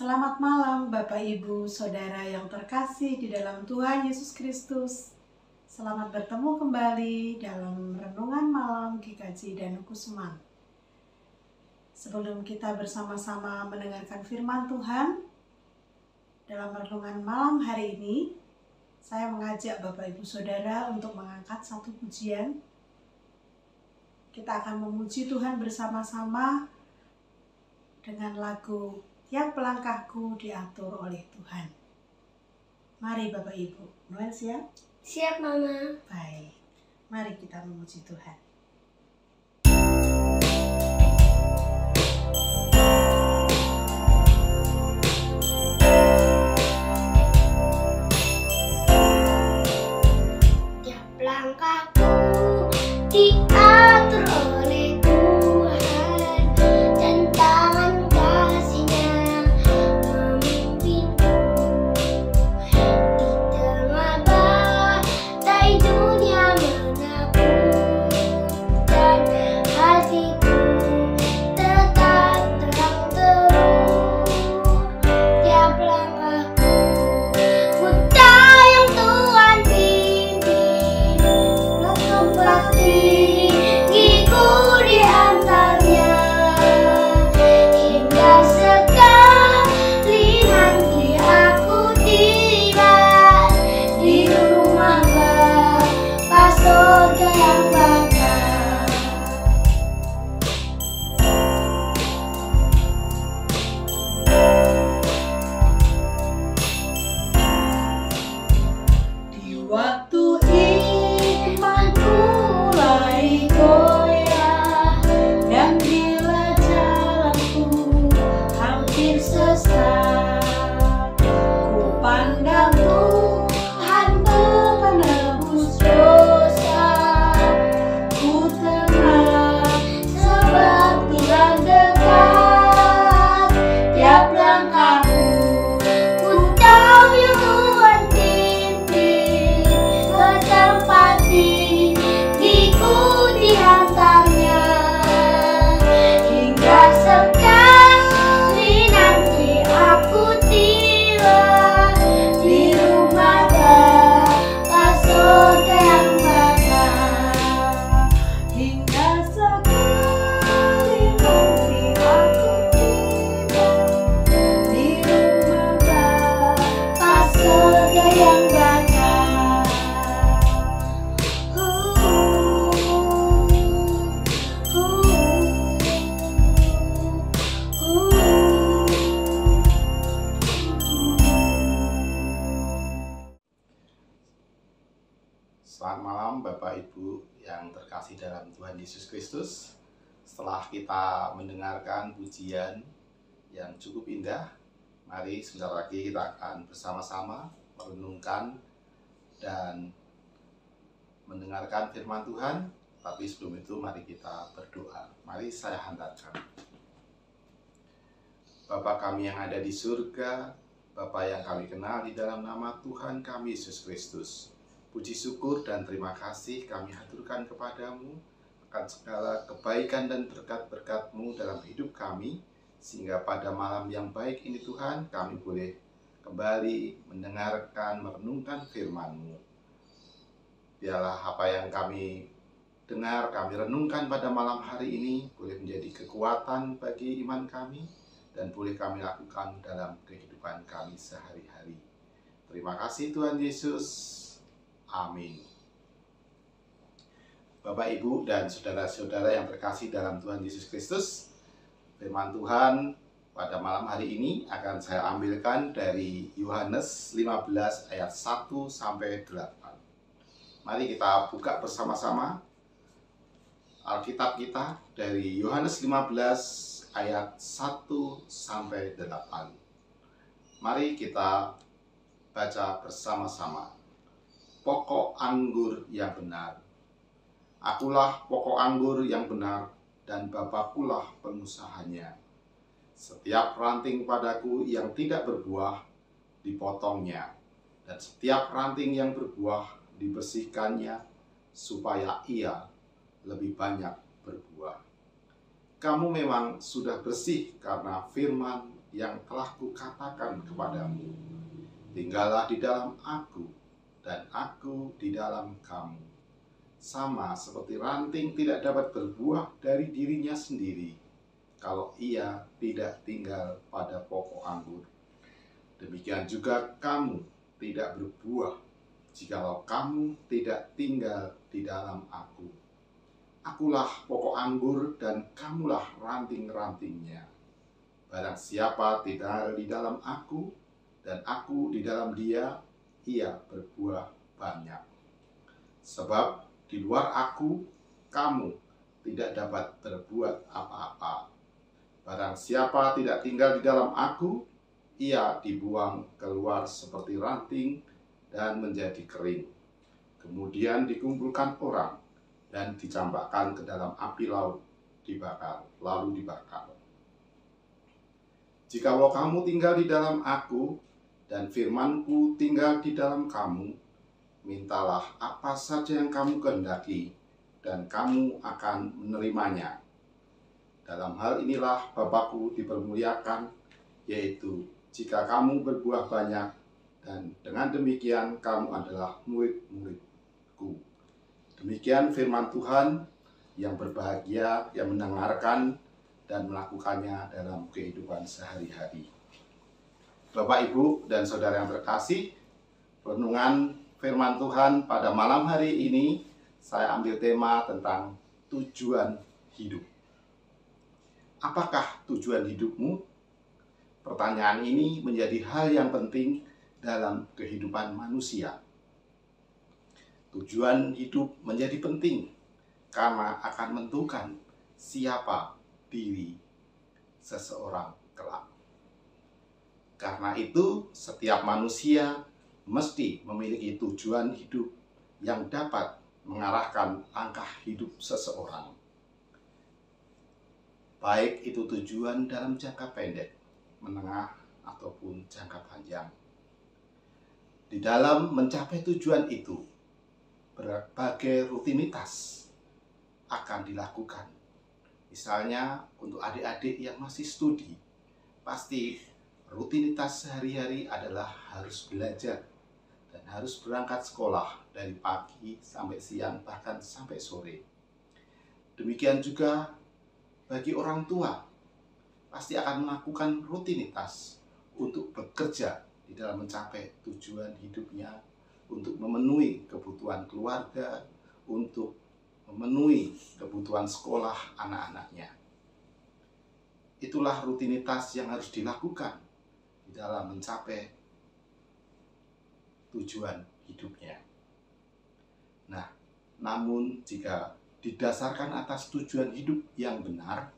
Selamat malam Bapak Ibu Saudara yang terkasih di dalam Tuhan Yesus Kristus. Selamat bertemu kembali dalam Renungan Malam GKJ Danuku Semang. Sebelum kita bersama-sama mendengarkan firman Tuhan, dalam Renungan Malam hari ini, saya mengajak Bapak Ibu Saudara untuk mengangkat satu pujian. Kita akan memuji Tuhan bersama-sama dengan lagu Tiap Langkahku Diatur Oleh Tuhan. Mari Bapak Ibu, Noel siap? Siap, Mama. Baik, mari kita memuji Tuhan. Tiap langkahku diatur oleh Tuhan, dan tangan kasih-Nya memimpinku. Di tengah badai dunia menakutkan, hatiku tetap terang teduh. Tiap langkahku ku tahu yang Tuhan pimpin, langkah gigiku di antaranya, hingga sekali nanti aku tiba di rumah Bapa surga yang bakal. Di waktu imanku mulai goyah, dan bila jalanku hampir sesat, ku pandang Tuhanku penebus dosa. Ku tenang seperti yang dekat. Tiap langkahku ku tahu yang Tuhan pimpin, ke tempat gigiku diantarnya, hingga sekali nanti aku tiba di rumah Bapa surga yang bakal. Hingga sekali nanti aku tiba di rumah Bapa surga yang bakal. Selamat malam Bapak Ibu yang terkasih dalam Tuhan Yesus Kristus. Setelah kita mendengarkan pujian yang cukup indah, mari sebentar lagi kita akan bersama-sama merenungkan dan mendengarkan firman Tuhan. Tapi sebelum itu mari kita berdoa. Mari saya hantarkan. Bapa kami yang ada di surga, Bapa yang kami kenal di dalam nama Tuhan kami Yesus Kristus. Puji syukur dan terima kasih kami haturkan kepadamu akan segala kebaikan dan berkat-berkat-Mu dalam hidup kami, sehingga pada malam yang baik ini Tuhan, kami boleh kembali mendengarkan, merenungkan firman-Mu. Biarlah apa yang kami dengar, kami renungkan pada malam hari ini boleh menjadi kekuatan bagi iman kami dan boleh kami lakukan dalam kehidupan kami sehari-hari. Terima kasih Tuhan Yesus. Amin. Bapak, Ibu, dan saudara-saudara yang terkasih dalam Tuhan Yesus Kristus, firman Tuhan pada malam hari ini akan saya ambilkan dari Yohanes 15 ayat 1 sampai 8. Mari kita buka bersama-sama Alkitab kita dari Yohanes 15 ayat 1 sampai 8. Mari kita baca bersama-sama. Pokok anggur yang benar. Akulah pokok anggur yang benar, dan Bapakulah pengusahanya. Setiap ranting padaku yang tidak berbuah, dipotongnya, dan setiap ranting yang berbuah, dibersihkannya, supaya ia lebih banyak berbuah. Kamu memang sudah bersih karena firman yang telah kukatakan kepadamu. Tinggallah di dalam aku, dan aku di dalam kamu. Sama seperti ranting tidak dapat berbuah dari dirinya sendiri, kalau ia tidak tinggal pada pokok anggur. Demikian juga kamu tidak berbuah, jikalau kamu tidak tinggal di dalam aku. Akulah pokok anggur dan kamulah ranting-rantingnya. Barang siapa tinggal di dalam aku dan aku di dalam dia, ia berbuah banyak. Sebab di luar aku, kamu tidak dapat berbuat apa-apa. Barang siapa tidak tinggal di dalam aku, ia dibuang keluar seperti ranting dan menjadi kering. Kemudian dikumpulkan orang dan dicampakkan ke dalam api laut, lalu dibakar. Jikalau kamu tinggal di dalam aku, dan firman-Ku tinggal di dalam kamu, mintalah apa saja yang kamu kehendaki, dan kamu akan menerimanya. Dalam hal inilah Bapa-Ku dipermuliakan, yaitu jika kamu berbuah banyak, dan dengan demikian kamu adalah murid-murid-Ku. Demikian firman Tuhan, yang berbahagia yang mendengarkan dan melakukannya dalam kehidupan sehari-hari. Bapak, Ibu, dan Saudara yang terkasih, renungan firman Tuhan pada malam hari ini saya ambil tema tentang tujuan hidup. Apakah tujuan hidupmu? Pertanyaan ini menjadi hal yang penting dalam kehidupan manusia. Tujuan hidup menjadi penting karena akan menentukan siapa diri seseorang kelak. Karena itu, setiap manusia mesti memiliki tujuan hidup yang dapat mengarahkan langkah hidup seseorang. Baik itu tujuan dalam jangka pendek, menengah, ataupun jangka panjang. Di dalam mencapai tujuan itu, berbagai rutinitas akan dilakukan. Misalnya untuk adik-adik yang masih studi, pasti rutinitas sehari-hari adalah harus belajar dan harus berangkat sekolah dari pagi sampai siang, bahkan sampai sore. Demikian juga bagi orang tua, pasti akan melakukan rutinitas untuk bekerja di dalam mencapai tujuan hidupnya, untuk memenuhi kebutuhan keluarga, untuk memenuhi kebutuhan sekolah anak-anaknya. Itulah rutinitas yang harus dilakukan di dalam mencapai tujuan hidupnya. Nah, namun jika didasarkan atas tujuan hidup yang benar,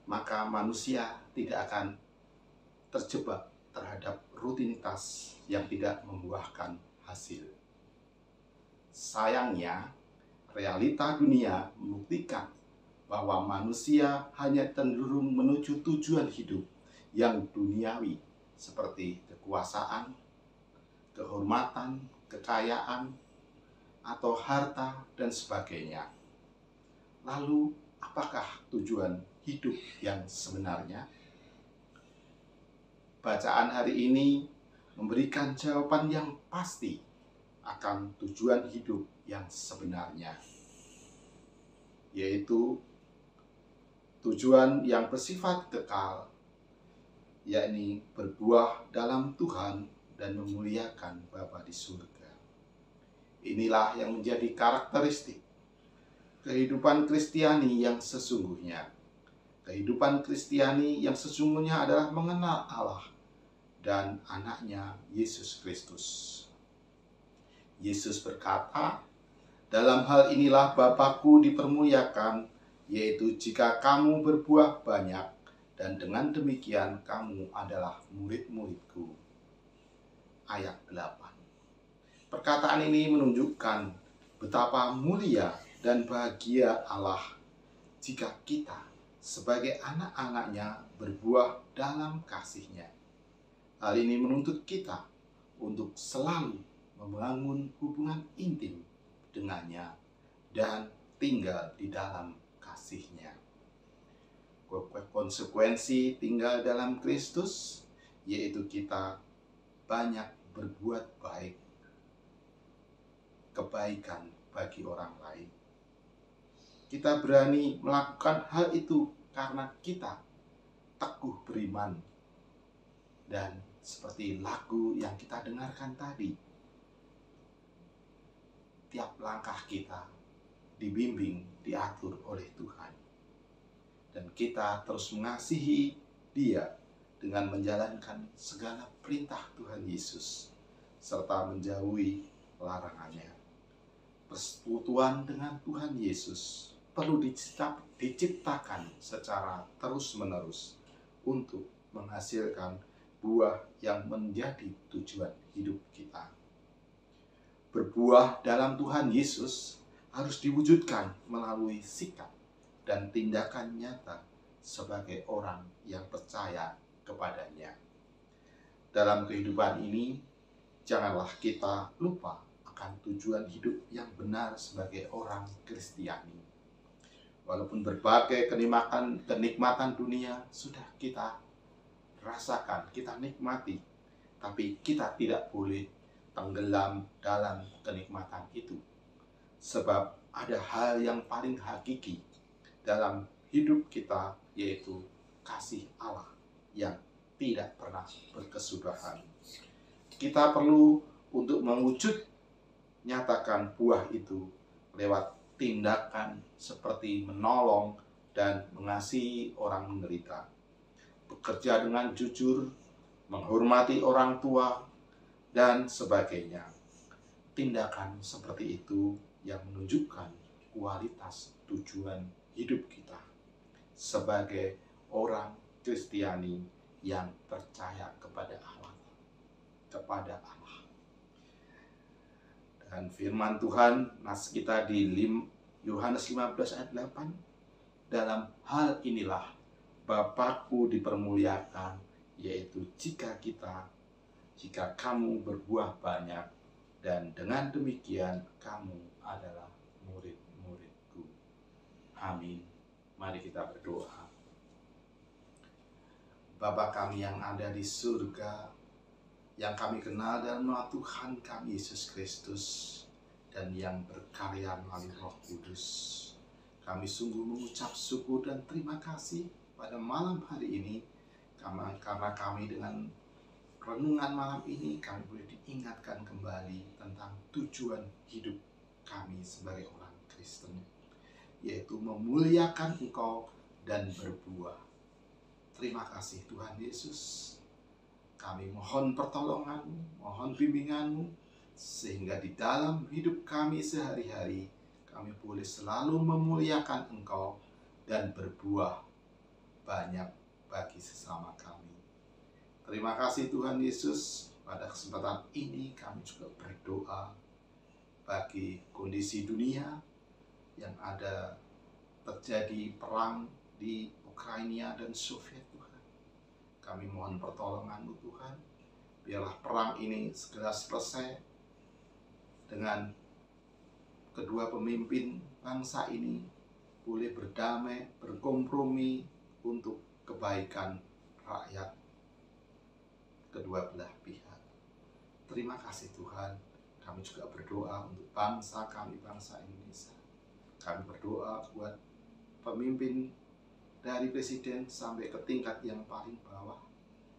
maka manusia tidak akan terjebak terhadap rutinitas yang tidak membuahkan hasil. Sayangnya, realita dunia membuktikan bahwa manusia hanya cenderung menuju tujuan hidup yang duniawi, seperti kekuasaan, kehormatan, kekayaan, atau harta, dan sebagainya. Lalu, apakah tujuan hidup yang sebenarnya? Bacaan hari ini memberikan jawaban yang pasti akan tujuan hidup yang sebenarnya, yaitu tujuan yang bersifat kekal, yakni berbuah dalam Tuhan dan memuliakan Bapa di surga. Inilah yang menjadi karakteristik kehidupan Kristiani yang sesungguhnya. Kehidupan Kristiani yang sesungguhnya adalah mengenal Allah dan anaknya Yesus Kristus. Yesus berkata, "Dalam hal inilah Bapa-Ku dipermuliakan, yaitu jika kamu berbuah banyak, dan dengan demikian kamu adalah murid-murid-Ku." Ayat 8. Perkataan ini menunjukkan betapa mulia dan bahagia Allah jika kita sebagai anak-anaknya berbuah dalam kasih-Nya. Hal ini menuntut kita untuk selalu membangun hubungan intim dengannya dan tinggal di dalam kasih-Nya. konsekuensi tinggal dalam Kristus, yaitu kita banyak berbuat baik, kebaikan bagi orang lain. Kita berani melakukan hal itu karena kita teguh beriman. Dan seperti lagu yang kita dengarkan tadi, tiap langkah kita dibimbing, diatur oleh Tuhan. Dan kita terus mengasihi Dia dengan menjalankan segala perintah Tuhan Yesus, serta menjauhi larangannya. Persekutuan dengan Tuhan Yesus perlu diciptakan secara terus-menerus untuk menghasilkan buah yang menjadi tujuan hidup kita. Berbuah dalam Tuhan Yesus harus diwujudkan melalui sikap dan tindakan nyata sebagai orang yang percaya kepadanya. Dalam kehidupan ini, janganlah kita lupa akan tujuan hidup yang benar sebagai orang Kristiani. Walaupun berbagai kenikmatan dunia sudah kita rasakan, kita nikmati, tapi kita tidak boleh tenggelam dalam kenikmatan itu. Sebab ada hal yang paling hakiki dalam hidup kita, yaitu kasih Allah yang tidak pernah berkesudahan. Kita perlu untuk mewujud nyatakan buah itu lewat tindakan seperti menolong dan mengasihi orang menderita, bekerja dengan jujur, menghormati orang tua, dan sebagainya. Tindakan seperti itu yang menunjukkan kualitas tujuan hidup kita sebagai orang Kristiani yang percaya kepada Allah. Dan firman Tuhan, nas kita di Yohanes 15 ayat 8, dalam hal inilah Bapakku dipermuliakan, yaitu jika kamu berbuah banyak, dan dengan demikian kamu adalah murid-muridku. Amin. Mari kita berdoa. Bapa kami yang ada di surga, yang kami kenal dalam nama Tuhan kami Yesus Kristus, dan yang berkarya melalui Roh Kudus, kami sungguh mengucap syukur dan terima kasih pada malam hari ini, karena kami dengan renungan malam ini kami boleh diingatkan kembali tentang tujuan hidup kami sebagai orang Kristen, yaitu memuliakan Engkau dan berbuah. Terima kasih Tuhan Yesus. Kami mohon pertolongan-Mu, mohon bimbingan-Mu, sehingga di dalam hidup kami sehari-hari kami boleh selalu memuliakan Engkau dan berbuah banyak bagi sesama kami. Terima kasih Tuhan Yesus. Pada kesempatan ini kami juga berdoa bagi kondisi dunia yang ada terjadi perang di Ukraina dan Soviet. Tuhan, kami mohon pertolongan-Mu Tuhan. Biarlah perang ini segera selesai dengan kedua pemimpin bangsa ini boleh berdamai, berkompromi untuk kebaikan rakyat kedua belah pihak. Terima kasih Tuhan. Kami juga berdoa untuk bangsa kami, bangsa Indonesia. Kami berdoa buat pemimpin dari presiden sampai ke tingkat yang paling bawah.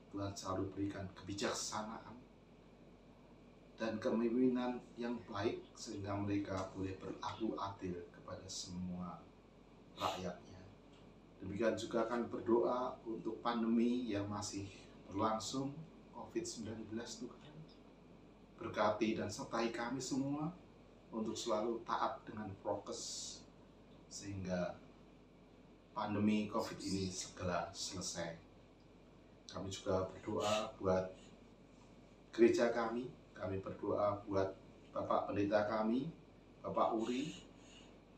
Tuhan selalu berikan kebijaksanaan dan kepemimpinan yang baik, sehingga mereka boleh berlaku adil kepada semua rakyatnya. Demikian juga kami berdoa untuk pandemi yang masih berlangsung, COVID-19 Tuhan. Berkati dan sertai kami semua untuk selalu taat dengan prokes, sehingga pandemi COVID ini segera selesai. Kami juga berdoa buat gereja kami. Kami berdoa buat Bapak Pendeta kami, Bapak Uri.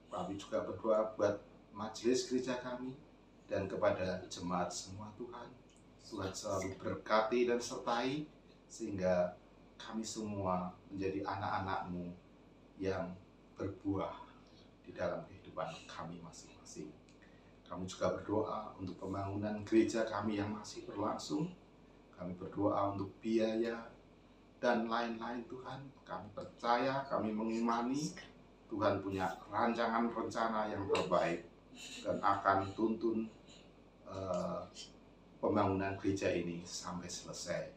Kami juga berdoa buat majelis gereja kami dan kepada jemaat semua Tuhan. Tuhan selalu berkati dan sertai sehingga kami semua menjadi anak-anak-Mu yang berbuah di dalam kehidupan kami masing-masing. Kami juga berdoa untuk pembangunan gereja kami yang masih berlangsung. Kami berdoa untuk biaya dan lain-lain Tuhan. Kami percaya, kami mengimani Tuhan punya rancangan rencana yang terbaik dan akan tuntun pembangunan gereja ini sampai selesai.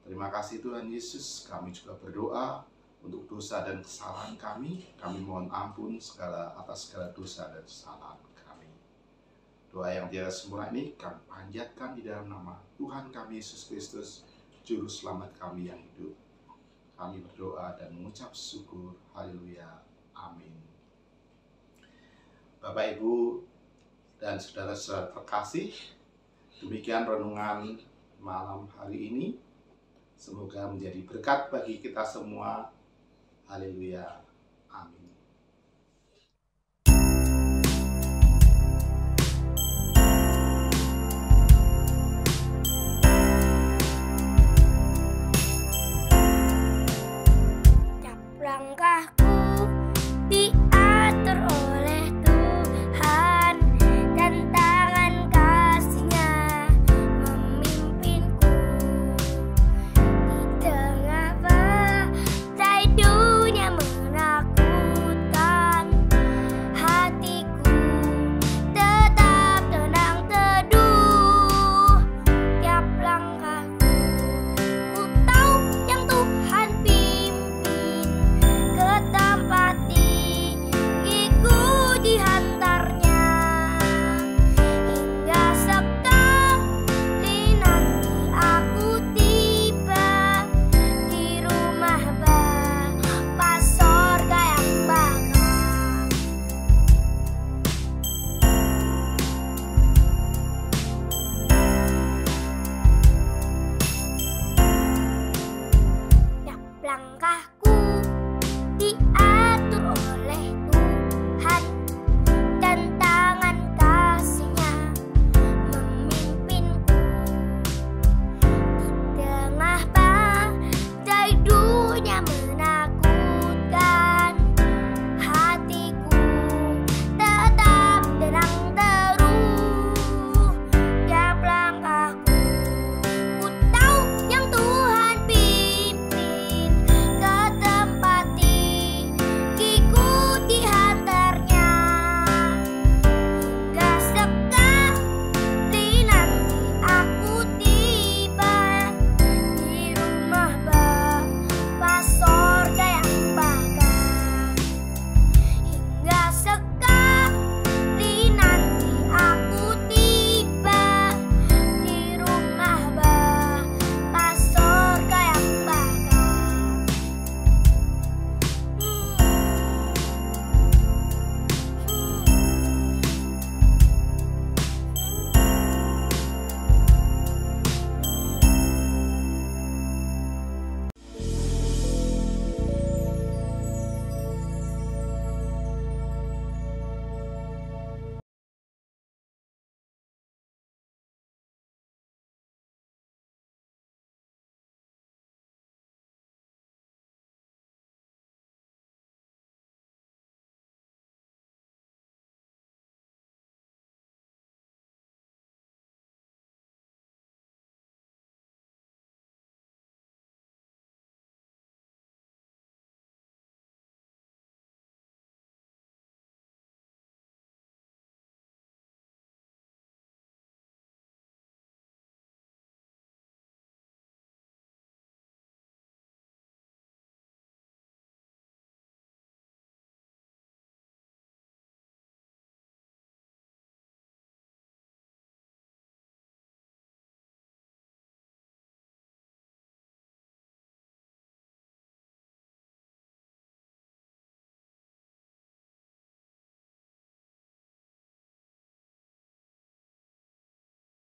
Terima kasih Tuhan Yesus. Kami juga berdoa untuk dosa dan kesalahan kami. Kami mohon ampun atas segala dosa dan kesalahan kami. Doa yang tiada sempurna ini kami panjatkan di dalam nama Tuhan kami Yesus Kristus, Juru Selamat kami yang hidup. Kami berdoa dan mengucap syukur. Haleluya. Amin. Bapak, Ibu, dan saudara-saudara terkasih, demikian renungan malam hari ini. Semoga menjadi berkat bagi kita semua. Haleluya.